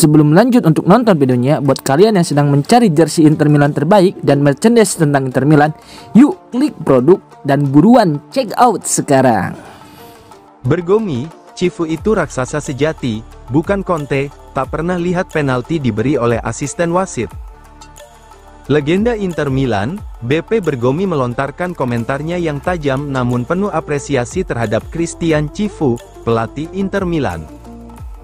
Sebelum lanjut untuk nonton videonya, buat kalian yang sedang mencari jersey Inter Milan terbaik dan merchandise tentang Inter Milan, yuk klik produk dan buruan check out sekarang. Bergomi, Cifu itu raksasa sejati, bukan Conte, tak pernah lihat penalti diberi oleh asisten wasit. Legenda Inter Milan, BP Bergomi melontarkan komentarnya yang tajam namun penuh apresiasi terhadap Christian Cifu, pelatih Inter Milan.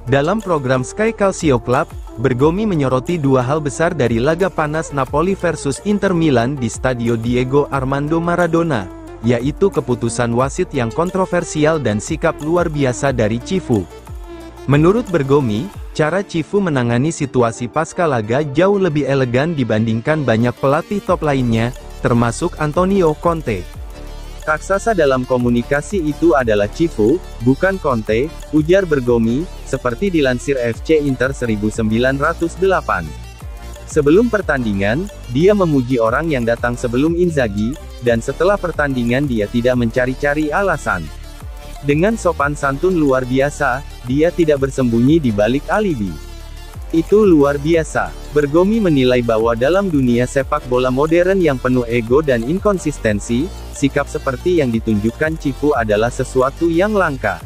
Dalam program Sky Calcio Club, Bergomi menyoroti dua hal besar dari laga panas Napoli versus Inter Milan di Stadio Diego Armando Maradona, yaitu keputusan wasit yang kontroversial dan sikap luar biasa dari Cifu. Menurut Bergomi, cara Cifu menangani situasi pasca laga jauh lebih elegan dibandingkan banyak pelatih top lainnya, termasuk Antonio Conte. Raksasa dalam komunikasi itu adalah Cifu, bukan Conte, ujar Bergomi, seperti dilansir FC Inter 1908. Sebelum pertandingan, dia memuji orang yang datang sebelum Inzaghi, dan setelah pertandingan dia tidak mencari-cari alasan. Dengan sopan santun luar biasa, dia tidak bersembunyi di balik alibi. Itu luar biasa. Bergomi menilai bahwa dalam dunia sepak bola modern yang penuh ego dan inkonsistensi, sikap seperti yang ditunjukkan Cifu adalah sesuatu yang langka.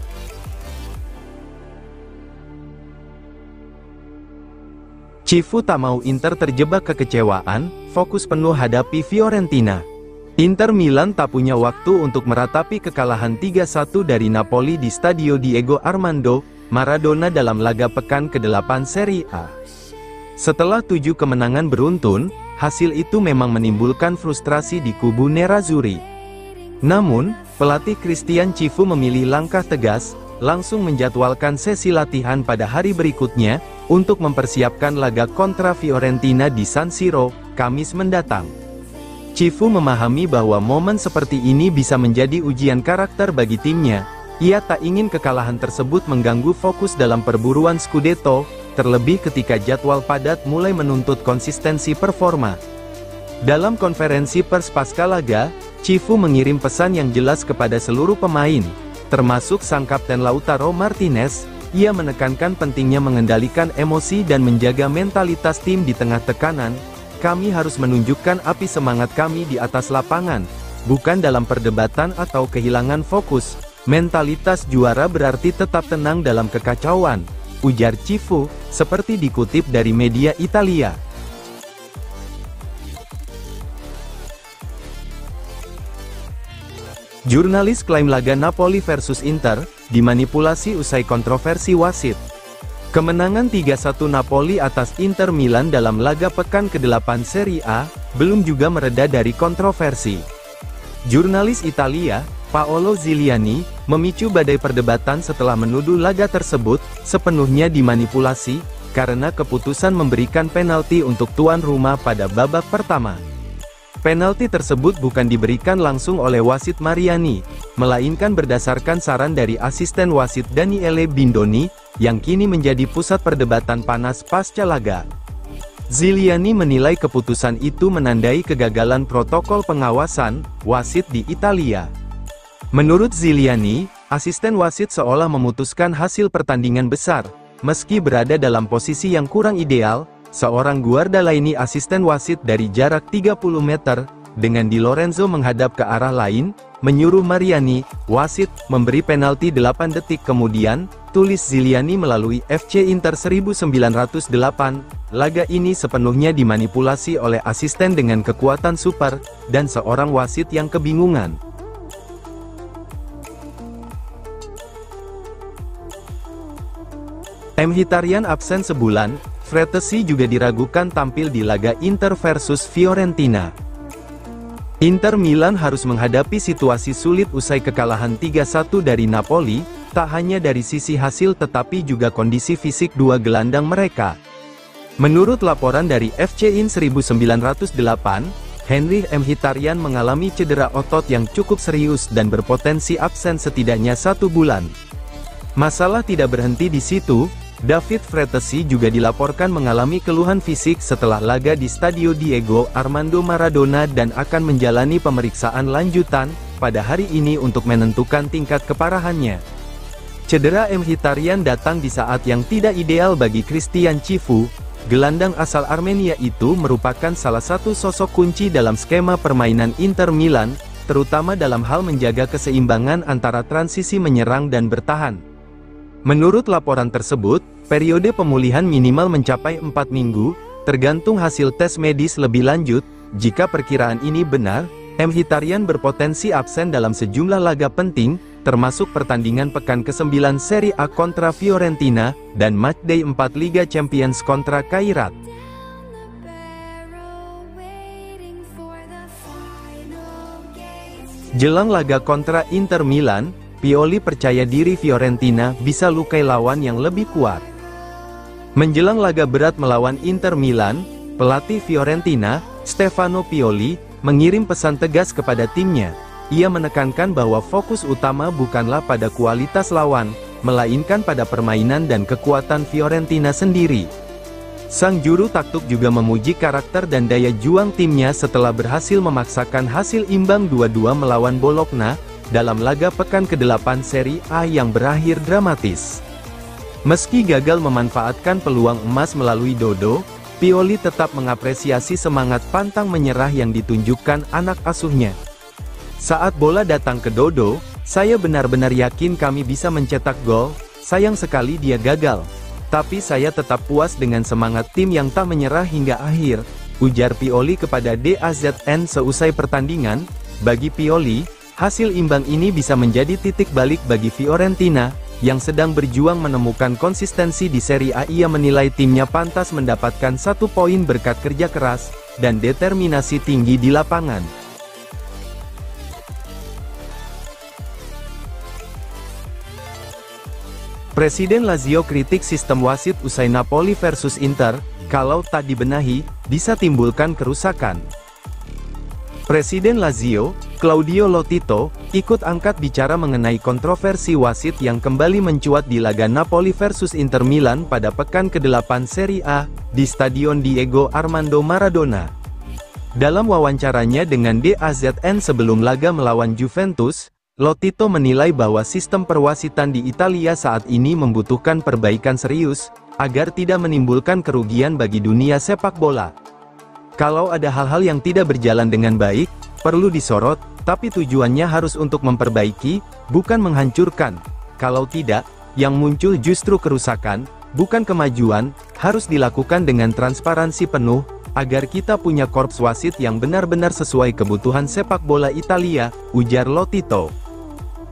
Cifu tak mau Inter terjebak kekecewaan, fokus penuh hadapi Fiorentina. Inter Milan tak punya waktu untuk meratapi kekalahan 3-1 dari Napoli di Stadio Diego Armando Maradona dalam laga pekan ke-8 Serie A. Setelah 7 kemenangan beruntun, hasil itu memang menimbulkan frustrasi di kubu Nerazzurri. Namun, pelatih Christian Cifu memilih langkah tegas, langsung menjadwalkan sesi latihan pada hari berikutnya, untuk mempersiapkan laga kontra Fiorentina di San Siro, Kamis mendatang. Cifu memahami bahwa momen seperti ini bisa menjadi ujian karakter bagi timnya. Ia tak ingin kekalahan tersebut mengganggu fokus dalam perburuan Scudetto, terlebih ketika jadwal padat mulai menuntut konsistensi performa. Dalam konferensi pers pasca laga, Cifu mengirim pesan yang jelas kepada seluruh pemain, termasuk sang kapten Lautaro Martinez. Ia menekankan pentingnya mengendalikan emosi dan menjaga mentalitas tim di tengah tekanan. Kami harus menunjukkan api semangat kami di atas lapangan, bukan dalam perdebatan atau kehilangan fokus. Mentalitas juara berarti tetap tenang dalam kekacauan, ujar Cifu, seperti dikutip dari media Italia. Jurnalis klaim laga Napoli versus Inter dimanipulasi usai kontroversi wasit. Kemenangan 3-1 Napoli atas Inter Milan dalam laga pekan ke-8 Serie A belum juga mereda dari kontroversi. Jurnalis Italia, Paolo Ziliani, memicu badai perdebatan setelah menuduh laga tersebut sepenuhnya dimanipulasi, karena keputusan memberikan penalti untuk tuan rumah pada babak pertama. Penalti tersebut bukan diberikan langsung oleh wasit Mariani, melainkan berdasarkan saran dari asisten wasit Daniele Bindoni, yang kini menjadi pusat perdebatan panas pasca laga. Ziliani menilai keputusan itu menandai kegagalan protokol pengawasan wasit di Italia. Menurut Ziliani, asisten wasit seolah memutuskan hasil pertandingan besar, meski berada dalam posisi yang kurang ideal. Seorang Guardalaini asisten wasit dari jarak 30 meter, dengan Di Lorenzo menghadap ke arah lain, menyuruh Mariani, wasit, memberi penalti 8 detik kemudian, tulis Ziliani melalui FC Inter 1908, laga ini sepenuhnya dimanipulasi oleh asisten dengan kekuatan super, dan seorang wasit yang kebingungan. Mkhitaryan absen sebulan, Frattesi juga diragukan tampil di laga Inter versus Fiorentina. Inter Milan harus menghadapi situasi sulit usai kekalahan 3-1 dari Napoli, tak hanya dari sisi hasil tetapi juga kondisi fisik dua gelandang mereka. Menurut laporan dari FC In 1908, Henrikh Mkhitaryan mengalami cedera otot yang cukup serius dan berpotensi absen setidaknya 1 bulan. Masalah tidak berhenti di situ. David Frattesi juga dilaporkan mengalami keluhan fisik setelah laga di Stadio Diego Armando Maradona dan akan menjalani pemeriksaan lanjutan pada hari ini untuk menentukan tingkat keparahannya. Cedera Mkhitaryan datang di saat yang tidak ideal bagi Christian Chivu. Gelandang asal Armenia itu merupakan salah satu sosok kunci dalam skema permainan Inter Milan, terutama dalam hal menjaga keseimbangan antara transisi menyerang dan bertahan. Menurut laporan tersebut, periode pemulihan minimal mencapai 4 minggu, tergantung hasil tes medis lebih lanjut. Jika perkiraan ini benar, Mkhitaryan berpotensi absen dalam sejumlah laga penting, termasuk pertandingan pekan ke-9 Serie A kontra Fiorentina, dan matchday 4 Liga Champions kontra Kairat. Jelang laga kontra Inter Milan, Pioli percaya diri Fiorentina bisa lukai lawan yang lebih kuat. Menjelang laga berat melawan Inter Milan, pelatih Fiorentina, Stefano Pioli, mengirim pesan tegas kepada timnya. Ia menekankan bahwa fokus utama bukanlah pada kualitas lawan, melainkan pada permainan dan kekuatan Fiorentina sendiri. Sang juru taktik juga memuji karakter dan daya juang timnya setelah berhasil memaksakan hasil imbang 2-2 melawan Bologna, dalam laga pekan ke-8 Serie A yang berakhir dramatis. Meski gagal memanfaatkan peluang emas melalui Dodo, Pioli tetap mengapresiasi semangat pantang menyerah yang ditunjukkan anak asuhnya. Saat bola datang ke Dodo, saya benar-benar yakin kami bisa mencetak gol, sayang sekali dia gagal. Tapi saya tetap puas dengan semangat tim yang tak menyerah hingga akhir, ujar Pioli kepada DAZN seusai pertandingan. Bagi Pioli, hasil imbang ini bisa menjadi titik balik bagi Fiorentina, yang sedang berjuang menemukan konsistensi di Serie A. Ia menilai timnya pantas mendapatkan 1 poin berkat kerja keras, dan determinasi tinggi di lapangan. Presiden Lazio kritik sistem wasit usai Napoli versus Inter, kalau tak dibenahi, bisa timbulkan kerusakan. Presiden Lazio, Claudio Lotito, ikut angkat bicara mengenai kontroversi wasit yang kembali mencuat di laga Napoli versus Inter Milan pada pekan ke-8 Serie A, di Stadion Diego Armando Maradona. Dalam wawancaranya dengan DAZN sebelum laga melawan Juventus, Lotito menilai bahwa sistem perwasitan di Italia saat ini membutuhkan perbaikan serius, agar tidak menimbulkan kerugian bagi dunia sepak bola. Kalau ada hal-hal yang tidak berjalan dengan baik, perlu disorot, tapi tujuannya harus untuk memperbaiki, bukan menghancurkan. Kalau tidak, yang muncul justru kerusakan, bukan kemajuan, harus dilakukan dengan transparansi penuh, agar kita punya korps wasit yang benar-benar sesuai kebutuhan sepak bola Italia, ujar Lotito.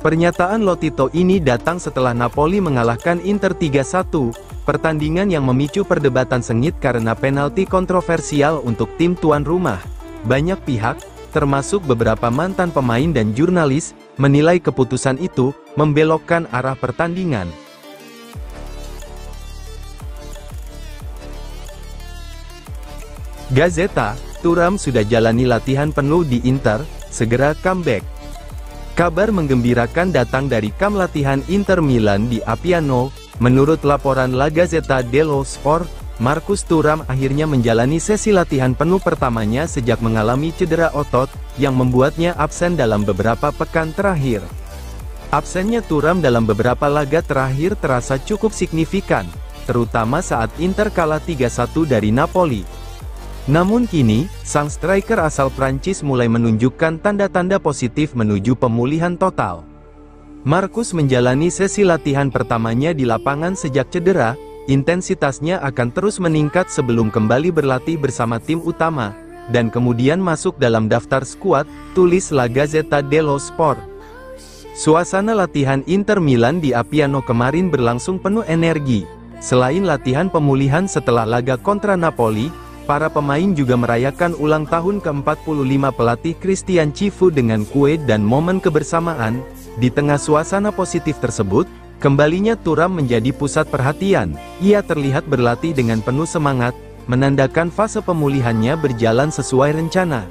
Pernyataan Lotito ini datang setelah Napoli mengalahkan Inter 3-1, pertandingan yang memicu perdebatan sengit karena penalti kontroversial untuk tim tuan rumah. Banyak pihak, termasuk beberapa mantan pemain dan jurnalis, menilai keputusan itu membelokkan arah pertandingan. Gazeta, Thuram sudah jalani latihan penuh di Inter, segera comeback. Kabar menggembirakan datang dari kamp latihan Inter Milan di Appiano. Menurut laporan La Gazzetta dello Sport, Marcus Thuram akhirnya menjalani sesi latihan penuh pertamanya sejak mengalami cedera otot, yang membuatnya absen dalam beberapa pekan terakhir. Absennya Thuram dalam beberapa laga terakhir terasa cukup signifikan, terutama saat Inter kalah 3-1 dari Napoli. Namun kini, sang striker asal Prancis mulai menunjukkan tanda-tanda positif menuju pemulihan total. Marcus menjalani sesi latihan pertamanya di lapangan sejak cedera, intensitasnya akan terus meningkat sebelum kembali berlatih bersama tim utama, dan kemudian masuk dalam daftar skuad, tulis La Gazzetta dello Sport. Suasana latihan Inter Milan di Appiano kemarin berlangsung penuh energi. Selain latihan pemulihan setelah laga kontra Napoli, para pemain juga merayakan ulang tahun ke-45 pelatih Christian Chivu dengan kue dan momen kebersamaan. Di tengah suasana positif tersebut, kembalinya Thuram menjadi pusat perhatian. Ia terlihat berlatih dengan penuh semangat, menandakan fase pemulihannya berjalan sesuai rencana.